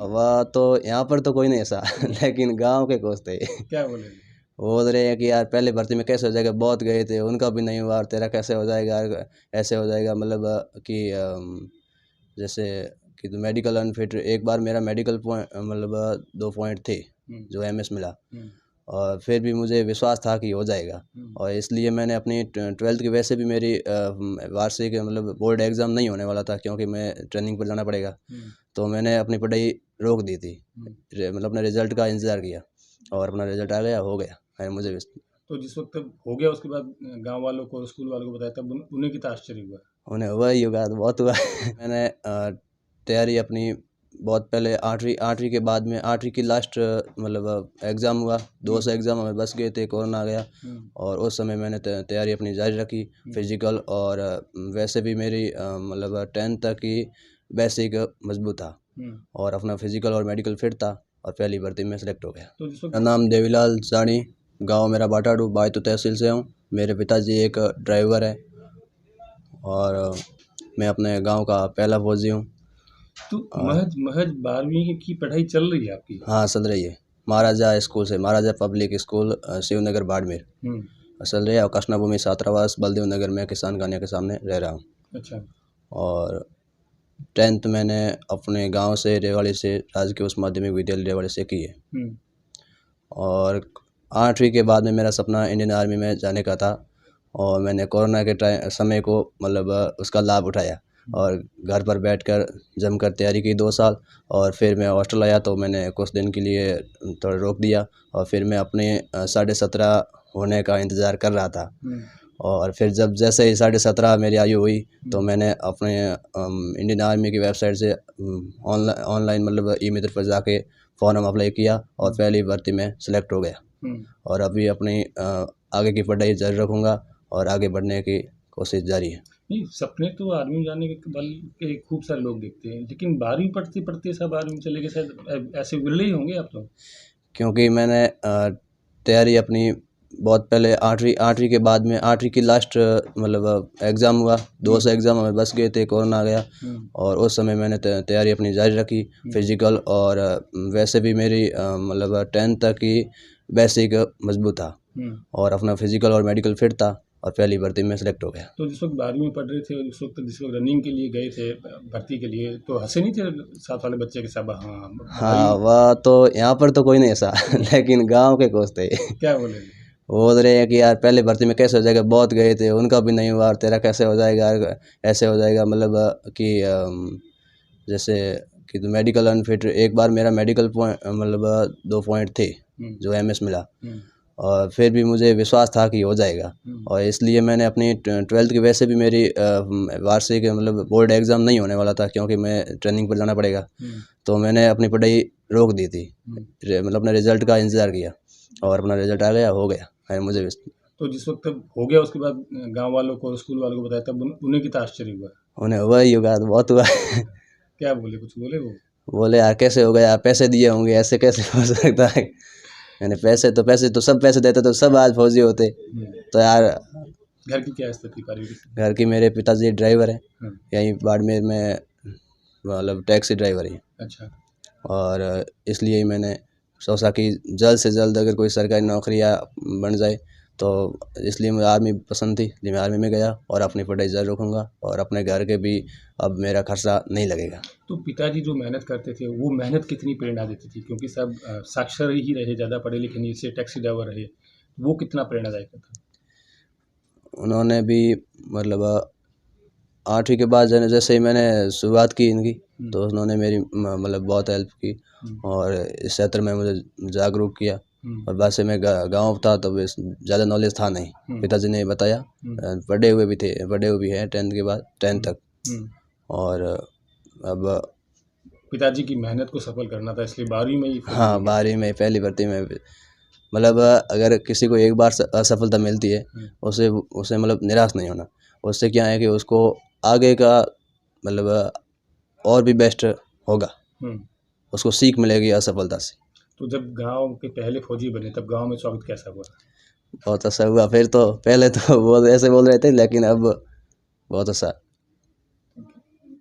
वह तो यहाँ पर तो कोई नहीं ऐसा लेकिन गांव के कोच थे। क्या बोले? बोल रहे हैं कि यार पहले भर्ती में कैसे हो जाएगा, बहुत गए थे उनका भी नहीं हुआ और तेरा कैसे हो जाएगा, ऐसे हो जाएगा मतलब कि जैसे कि तो मेडिकल अनफिट, एक बार मेरा मेडिकल पॉइंट मतलब 2 पॉइंट थे जो एमएस मिला और फिर भी मुझे विश्वास था कि हो जाएगा और इसलिए मैंने अपनी 12th की वैसे भी मेरी वार्षिक मतलब बोर्ड एग्ज़ाम नहीं होने वाला था क्योंकि मैं ट्रेनिंग पर जाना पड़ेगा, तो मैंने अपनी पढ़ाई रोक दी थी। मतलब अपने रिज़ल्ट का इंतज़ार किया और अपना रिज़ल्ट आ गया, हो गया है मुझे। तो जिस वक्त हो गया उसके बाद गांव वालों को, स्कूल वालों को बताया, तब उन्हें कितना आश्चर्य हुआ? उन्हें हुआ ही होगा, तो बहुत हुआ मैंने तैयारी अपनी बहुत पहले 8वीं के बाद में 8वीं की लास्ट मतलब एग्ज़ाम हुआ, 200 एग्ज़ाम हमें बस गए थे, कोरोना आ गया और उस समय मैंने तैयारी अपनी जारी रखी फिज़िकल और वैसे भी मेरी मतलब 10th तक की बेसिक मजबूत था और अपना फिज़िकल और मेडिकल फिट था और पहली भर्ती में सेलेक्ट हो गया। तो मेरा नाम देवीलाल सानी, गाँव मेरा बाटाडू, बायतू तहसील से हूँ। मेरे पिताजी एक ड्राइवर है और मैं अपने गांव का पहला फौजी हूँ। तो महज महज 12वीं की पढ़ाई चल रही है आपकी? हाँ चल रही है, महाराजा स्कूल से, महाराजा पब्लिक स्कूल शिवनगर बाड़मेर चल रही है और कृष्णा भूमि छात्रावास बलदेव नगर में किसान कन्या के सामने रह रहा हूँ। अच्छा। और 10th मैंने अपने गांव से रेवाड़ी से राजकीय उच्च माध्यमिक विद्यालय रेवाड़ी से की है और 8वीं के बाद में मेरा सपना इंडियन आर्मी में जाने का था और मैंने कोरोना के समय को मतलब उसका लाभ उठाया और घर पर बैठकर जमकर तैयारी की 2 साल और फिर मैं हॉस्टल आया तो मैंने कुछ दिन के लिए थोड़ा रोक दिया और फिर मैं अपने 17.5 होने का इंतज़ार कर रहा था और फिर जब जैसे ही 17.5 मेरी आयु हुई तो मैंने अपने इंडियन आर्मी की वेबसाइट से ऑनलाइन मतलब ई-मित्र पर जाके फॉर्म अप्लाई किया और पहली भर्ती में सेलेक्ट हो गया और अभी अपनी आगे की पढ़ाई जारी रखूँगा और आगे बढ़ने की कोशिश जारी है। नहीं, सपने तो आर्मी में जाने के बल के खूब सारे लोग देखते हैं, लेकिन 12वीं पढ़ते पढ़ते सब आर्मी में चले गए, शायद ऐसे विरले ही होंगे आप तो। क्योंकि मैंने तैयारी अपनी बहुत पहले 8वीं के बाद में 8वीं की लास्ट मतलब एग्ज़ाम हुआ, 200 एग्ज़ाम हमें बस गए थे, कोरोना आ गया और उस समय मैंने तैयारी अपनी जारी रखी फिज़िकल और वैसे भी मेरी मतलब 10th तक की बेसिक मजबूत था और अपना फिज़िकल और मेडिकल फिट था और पहली भर्ती में सेलेक्ट हो गया। तो जिस वक्त 12वीं में पढ़ रहे थे और जिस वक्त रनिंग के लिए गए थे भर्ती के लिए, तो हंसे नहीं थे साथ वाले बच्चे के सब? हाँ वह तो यहाँ पर तो कोई नहीं ऐसा लेकिन गांव के कोच थे। क्या बोले? बोल रहे हैं कि यार पहले भर्ती में कैसे हो जाएगा, बहुत गए थे उनका भी नहीं हुआ और तेरा कैसे हो जाएगा, ऐसे हो जाएगा मतलब कि जैसे कि तो मेडिकल अनफिट, एक बार मेरा मेडिकल पॉइंट मतलब 2 पॉइंट थे जो एमएस मिला और फिर भी मुझे विश्वास था कि हो जाएगा और इसलिए मैंने अपनी 12th की वैसे भी मेरी वार्षिक मतलब बोर्ड एग्ज़ाम नहीं होने वाला था क्योंकि मैं ट्रेनिंग पर जाना पड़ेगा, तो मैंने अपनी पढ़ाई रोक दी थी। मतलब अपने रिज़ल्ट का इंतज़ार किया और अपना रिज़ल्ट आ गया, हो गया है मुझे। तो जिस वक्त हो गया उसके बाद गांव वालों को, स्कूल वालों को बताया, तब उन्हें कितना आश्चर्य हुआ? उन्हें हुआ ही होगा, तो बहुत हुआ क्या बोले, कुछ बोले वो? बोले यार कैसे हो गया, पैसे दिए होंगे, ऐसे कैसे हो सकता है। मैंने पैसे तो सब पैसे देते तो सब आज फौजी होते। तो यार घर की क्या स्थिति पारिवारिक की? घर की, मेरे पिताजी ड्राइवर हैं यहीं बाड़मेर में, मतलब टैक्सी ड्राइवर ही। अच्छा। और इसलिए ही मैंने सोचा कि जल्द से जल्द अगर कोई सरकारी नौकरियाँ बन जाए तो इसलिए मुझे आर्मी पसंद थी, इसलिए मैं आर्मी में गया और अपनी पढ़ाई जारी रखूँगा और अपने घर के भी अब मेरा खर्चा नहीं लगेगा। तो पिताजी जो मेहनत करते थे वो मेहनत कितनी प्रेरणा देती थी? क्योंकि सब साक्षर ही रहे, ज़्यादा पढ़े लिखे नहीं, इससे टैक्सी ड्राइवर रहे, वो कितना प्रेरणादायक था? उन्होंने भी मतलब 8वीं के बाद जैसे ही मैंने शुरुआत की इनकी तो उन्होंने मेरी मतलब बहुत हेल्प की और इस क्षेत्र में मुझे जागरूक किया और वैसे मैं गाँव था तो ज़्यादा नॉलेज था नहीं, पिताजी ने बताया, पढ़े हुए भी हैं 10th के बाद 10th तक और अब पिताजी की मेहनत को सफल करना था, इसलिए 12वीं में ही। हाँ 12वीं में पहली भर्ती में मतलब अगर किसी को एक बार असफलता मिलती है उसे मतलब निराश नहीं होना, उससे क्या है कि उसको आगे का मतलब और भी बेस्ट होगा, उसको सीख मिलेगी असफलता से। तो जब गांव के पहले फौजी बने तब गांव में स्वागत कैसा हुआ? बहुत अच्छा हुआ, फिर तो पहले तो वो ऐसे बोल रहे थे लेकिन अब बहुत अच्छा।